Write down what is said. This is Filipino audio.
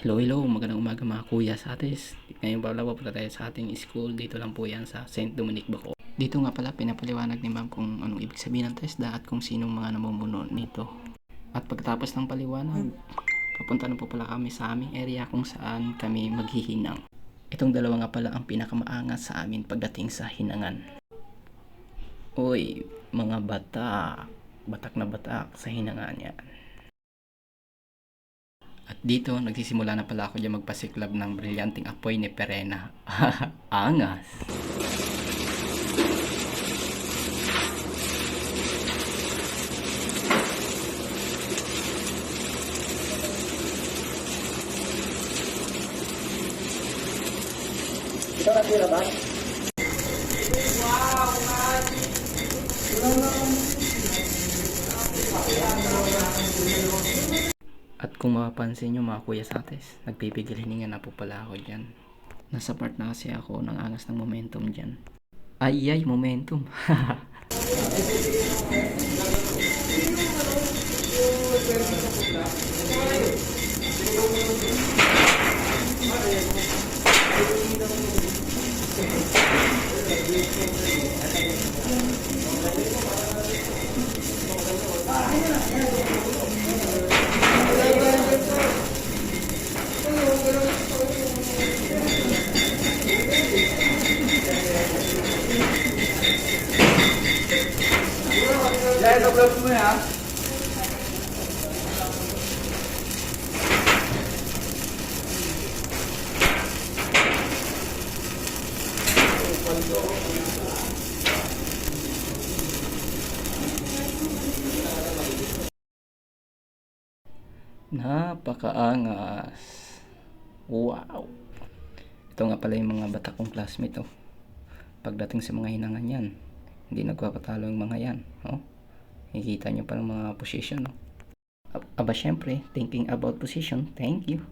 Hello, hello. Magandang umaga mga kuya sa atis. Ngayon pala pupunta tayo sa ating school. Dito lang po yan sa St. Dominic Baco. Dito nga pala pinapaliwanag ni ma'am kung anong ibig sabihin ng TESDA at kung sinong mga namumuno nito. At pagkatapos ng paliwanag, papunta na po pala kami sa aming area kung saan kami maghihinang. Itong dalawa nga pala ang pinakamaangas sa amin pagdating sa hinangan. Uy, mga batak. Batak na batak sa hinangan yan. At dito, nagsisimula na pala ako dyan magpasiklab ng brilyanting apoy ni Perena. Angas! Ito natira ba? At kung mapapansin nyo mga kuya sa ates, nagpipigil hininga na po pala ako dyan. Nasa part na kasi ako ng angas ng momentum dyan. Ay, momentum! Ya, ito vlog mo ya. Napakaangas! Wow! Ito nga pala yung mga bata kong classmate oh. Pagdating sa mga hinangan yan, hindi nagpapatalo yung mga yan. Oh. Nakikita nyo pa ng mga position. Oh. Aba syempre, thinking about position, thank you.